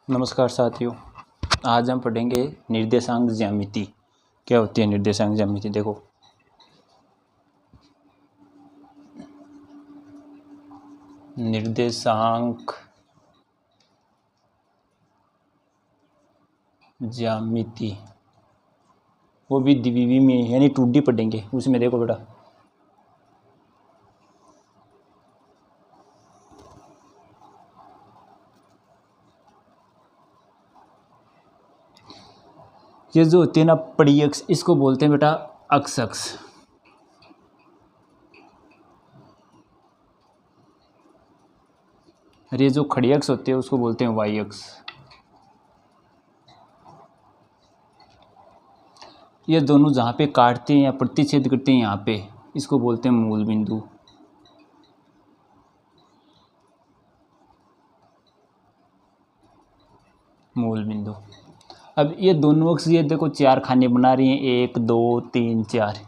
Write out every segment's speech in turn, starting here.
नमस्कार साथियों, आज हम पढ़ेंगे निर्देशांक ज्यामिति। क्या होती है निर्देशांक ज्यामिति? देखो, निर्देशांक ज्यामिति वो भी द्विविमीय में यानी 2D पढ़ेंगे। उसमें देखो बेटा, ये जो होती है ना पड़ी अक्ष, इसको बोलते हैं बेटा अक्ष अक्ष। और ये जो खड़ी अक्ष होती है उसको बोलते हैं वाई अक्ष। ये दोनों जहाँ पे काटते हैं या प्रतिच्छेद करते हैं यहाँ पे, इसको बोलते हैं मूल बिंदु। मूल बिंदु। अब ये दोनों अक्ष, ये देखो चार खाने बना रही हैं, 1 2 3 4,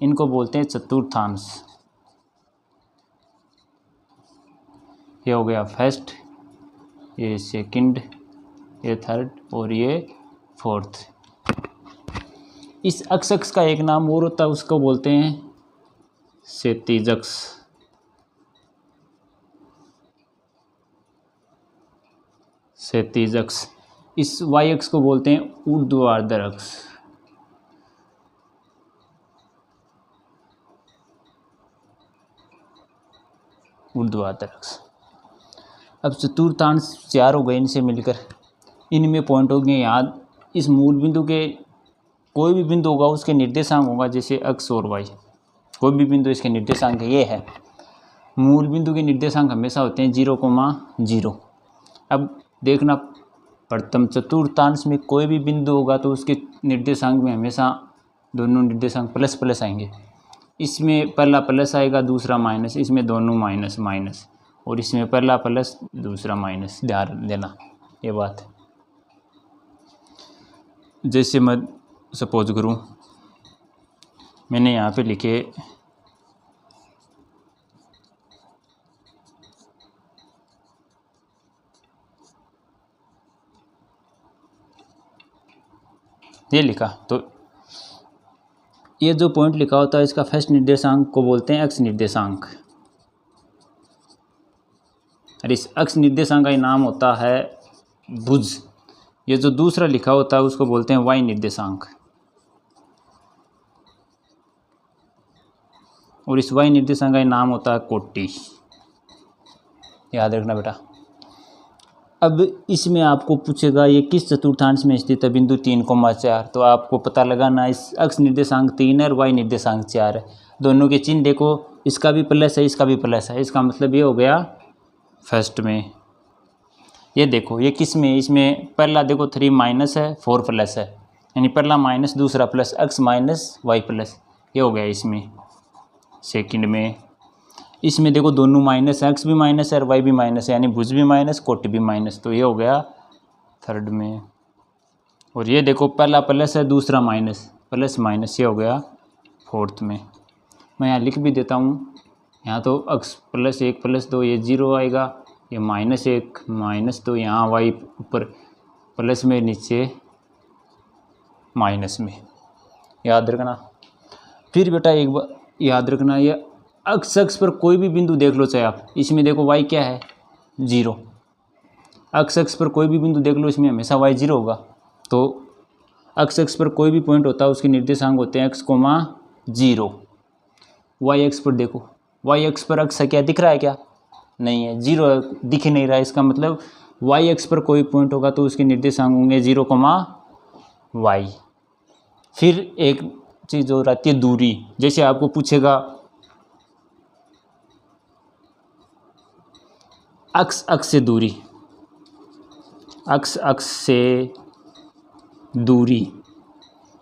इनको बोलते हैं चतुर्थांश। ये हो गया फर्स्ट, ये सेकंड, ये थर्ड और ये फोर्थ। इस अक्ष अक्ष का एक नाम और होता है, उसको बोलते हैं क्षैतिज अक्ष। क्षैतिज अक्ष। इस वाई अक्ष को बोलते हैं ऊर्ध्वाधर अक्ष। ऊर्ध्वाधर अक्ष। अब चतुर्थांश चार हो गए, इनसे मिलकर इनमें पॉइंट हो गए याद। इस मूल बिंदु के कोई भी बिंदु होगा उसके निर्देशांक होगा, जैसे अक्ष और वाई, कोई भी बिंदु इसके निर्देशांक ये है। मूल बिंदु के निर्देशांक हमेशा होते हैं 0,0। अब देखना, प्रथम चतुर्थांश में कोई भी बिंदु होगा तो उसके निर्देशांक में हमेशा दोनों निर्देशांक प्लस प्लस आएंगे। इसमें पहला प्लस आएगा, दूसरा माइनस, इसमें दोनों माइनस माइनस, और इसमें पहला प्लस दूसरा माइनस। ध्यान देना ये बात। जैसे मैं सपोज करूं, मैंने यहाँ पे लिखे ये लिखा, तो ये जो पॉइंट लिखा होता है इसका फर्स्ट निर्देशांक को बोलते हैं अक्ष निर्देशांक, और इस अक्ष निर्देशांक का नाम होता है भुज। ये जो दूसरा लिखा होता है उसको बोलते हैं वाई निर्देशांक, और इस वाई निर्देशांक का नाम होता है कोटि। याद रखना बेटा। अब इसमें आपको पूछेगा ये किस चतुर्थांश में स्थित है, बिंदु 3,4, तो आपको पता लगाना इस अक्ष निर्देशांक 3 है और वाई निर्देशांक 4 है। दोनों के चिन्ह देखो, इसका भी प्लस है, इसका भी प्लस है, इसका मतलब ये हो गया फर्स्ट में। ये देखो ये किस में, इसमें पहला देखो 3 माइनस है, 4 प्लस है, यानी पहला माइनस दूसरा प्लस, अक्ष माइनस वाई प्लस, ये हो गया इसमें सेकंड में। इसमें देखो दोनों माइनस है, अक्ष भी माइनस है और वाई भी माइनस है, यानी भुज भी माइनस कोटि भी माइनस, तो ये हो गया थर्ड में। और ये देखो पहला प्लस है, दूसरा माइनस, प्लस माइनस, ये हो गया फोर्थ में। मैं यहाँ लिख भी देता हूँ, यहाँ तो अक्ष प्लस 1 प्लस 2, ये 0 आएगा, ये -1 -2, यहाँ वाई ऊपर प्लस में, नीचे माइनस में। याद रखना। फिर बेटा एक बार याद रखना, ये अक्ष अक्ष पर कोई भी बिंदु देख लो, चाहे आप इसमें देखो वाई क्या है 0, अक्ष अक्ष पर कोई भी बिंदु देख लो, इसमें हमेशा वाई 0 होगा। तो अक्ष अक्ष पर कोई भी पॉइंट होता है उसके निर्देशांक होते हैं x, 0। वाई अक्ष पर देखो, वाई अक्ष पर अक्ष क्या दिख रहा है? क्या नहीं है, 0 दिख ही नहीं रहा है। इसका मतलब वाई अक्ष पर कोई पॉइंट होगा तो उसके निर्देशांक होंगे 0, y। फिर एक चीज़ और आती है दूरी। जैसे आपको पूछेगा अक्ष अक्ष से दूरी, अक्ष अक्ष से दूरी,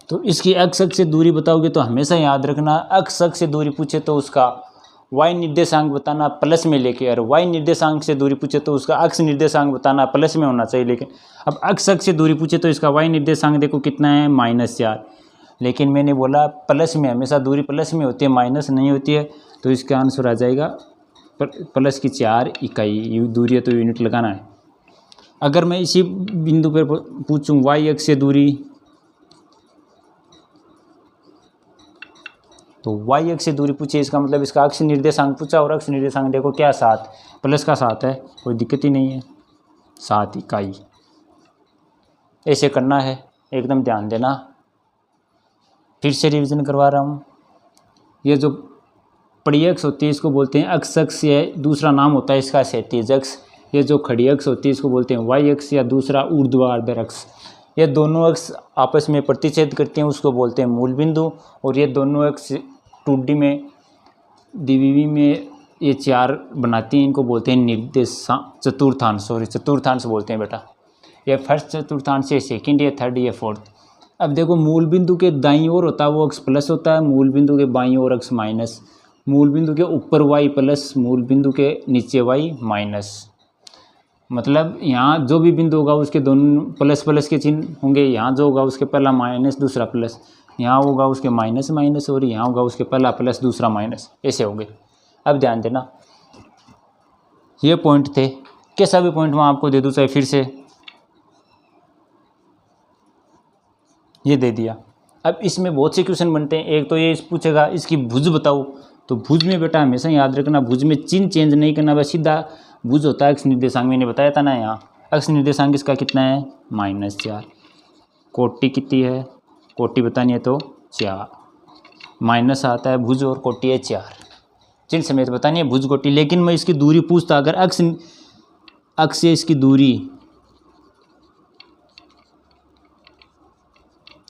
तो इसकी अक्ष अक्ष से दूरी बताओगे तो हमेशा याद रखना, अक्ष अक्ष से दूरी पूछे तो उसका वाई निर्देशांक बताना प्लस में लेके, और वाई निर्देशांक से दूरी पूछे तो उसका अक्ष निर्देशांक बताना प्लस में होना चाहिए। लेकिन अब अक्ष अक्ष से दूरी पूछे तो इसका वाई निर्देशांक देखो कितना है, -4। लेकिन मैंने बोला प्लस में, हमेशा दूरी प्लस में होती है, माइनस नहीं होती है, तो इसका आंसर आ जाएगा प्लस की 4 इकाई। दूरी है तो यूनिट लगाना है। अगर मैं इसी बिंदु पर पूछूं y अक्ष से दूरी, तो y अक्ष से दूरी पूछे, इसका मतलब इसका अक्ष निर्देशांक पूछा, और अक्ष निर्देशांक देखो क्या 7 प्लस का 7 है, कोई दिक्कत ही नहीं है, 7 इकाई। ऐसे करना है, एकदम ध्यान देना। फिर से रिवीजन करवा रहा हूँ। ये जो पड़ी अक्ष होती है इसको बोलते हैं अक्ष अक्ष, या दूसरा नाम होता है इसका क्षैतिज अक्ष। ये जो खड़ी अक्ष होती है इसको बोलते हैं y अक्ष, या दूसरा ऊर्ध्वाधर अक्ष। ये दोनों अक्ष आपस में प्रतिच्छेद करते हैं, उसको बोलते हैं मूल बिंदु। और ये दोनों अक्ष 2D में द्विविमी में ये 4 बनाती हैं, इनको बोलते हैं निर्देशांक चतुर्थांश, चतुर्थांश बोलते हैं बेटा। ये फर्स्ट चतुर्थांश, ये सेकंड, ये थर्ड, ये फोर्थ। अब देखो मूल बिंदु के दाईं ओर होता है वो अक्ष प्लस होता है, मूल बिंदु के बाईं ओर अक्ष माइनस, मूल बिंदु के ऊपर y प्लस, मूल बिंदु के नीचे y माइनस। मतलब यहाँ जो भी बिंदु होगा उसके दोनों प्लस प्लस के चिन्ह होंगे। यहाँ जो होगा उसके पहला माइनस दूसरा प्लस, यहाँ होगा उसके माइनस माइनस, और यहाँ होगा उसके पहला प्लस दूसरा माइनस, ऐसे होंगे। अब ध्यान देना, ये पॉइंट थे, कैसा भी पॉइंट मैं आपको दे दूँ चाहे फिर से, ये दे दिया। अब इसमें बहुत से क्वेश्चन बनते हैं। एक तो ये पूछेगा इसकी भुज बताओ, तो भुज में बेटा हमेशा याद रखना, भुज में चिन्ह चेंज नहीं करना, बस सीधा भुज होता है। अक्ष निर्देशांक मैंने बताया था ना, यहाँ अक्ष निर्देशांक इसका कितना है -4। कोटि कितनी है, कोटि बतानी है तो 4, माइनस आता है भुज और कोटि है 4, चिन्ह समेत बतानी है भुज कोटि। लेकिन मैं इसकी दूरी पूछता, अगर अक्ष से इसकी दूरी,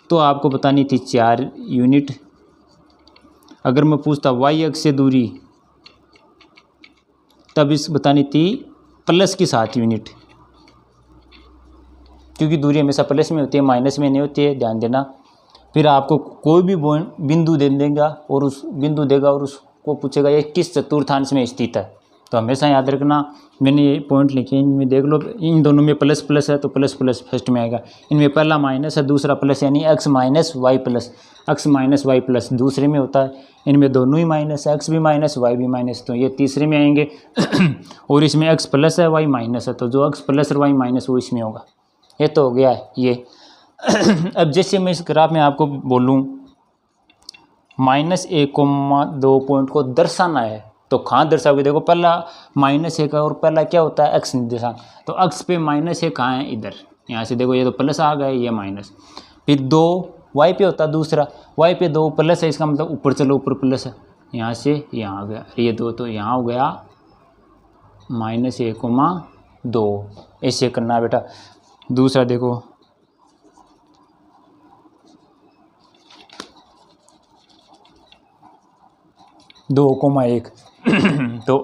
तो आपको बतानी थी 4 यूनिट। अगर मैं पूछता y अक्ष से दूरी, तब इस बतानी थी प्लस की 7 यूनिट, क्योंकि दूरी हमेशा प्लस में होती है, माइनस में नहीं होती है, ध्यान देना। फिर आपको कोई भी बिंदु दे देगा और उस बिंदु देगा और उसको पूछेगा ये किस चतुर्थांश में स्थित है, तो हमेशा याद रखना, मैंने ये पॉइंट लिखे, इनमें देख लो, इन दोनों में प्लस प्लस है तो प्लस प्लस फर्स्ट में आएगा, इनमें पहला माइनस है दूसरा प्लस, यानी x minus Y plus, x minus Y plus दूसरे में होता है। इनमें दोनों ही माइनस है, x भी माइनस वाई भी माइनस, तो ये तीसरे में आएंगे। और इसमें x प्लस है वाई माइनस है, तो जो x प्लस और वाई माइनस वो इसमें होगा। ये तो हो गया है ये। अब जैसे मैं इस ग्राफ में आपको बोलूँ -1,2 पॉइंट को दर्शाना है, तो कहाँ दर्शाओगे, देखो पहला -1 है और पहला क्या होता है x निर्देशांक, तो अक्ष पे -1 कहाँ है, इधर, यहाँ से देखो ये तो प्लस आ गया, ये माइनस। फिर 2 y पे होता है दूसरा, y पे 2 प्लस है, इसका मतलब ऊपर चलो ऊपर प्लस है, यहाँ से यहाँ आ गया ये 2, तो यहाँ हो गया -1,2, ऐसे करना है बेटा। दूसरा देखो 2,1 तो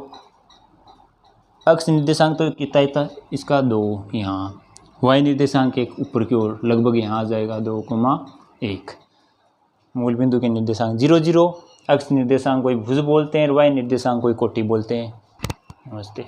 अक्ष निर्देशांक तो कितना था इसका 2, यहाँ y निर्देशांक 1 ऊपर की ओर लगभग यहाँ आ जाएगा 2,1। मूल बिंदु के निर्देशांक 0 0, अक्ष निर्देशांक कोई भुज बोलते हैं और y निर्देशांक कोई कोटि बोलते हैं। नमस्ते।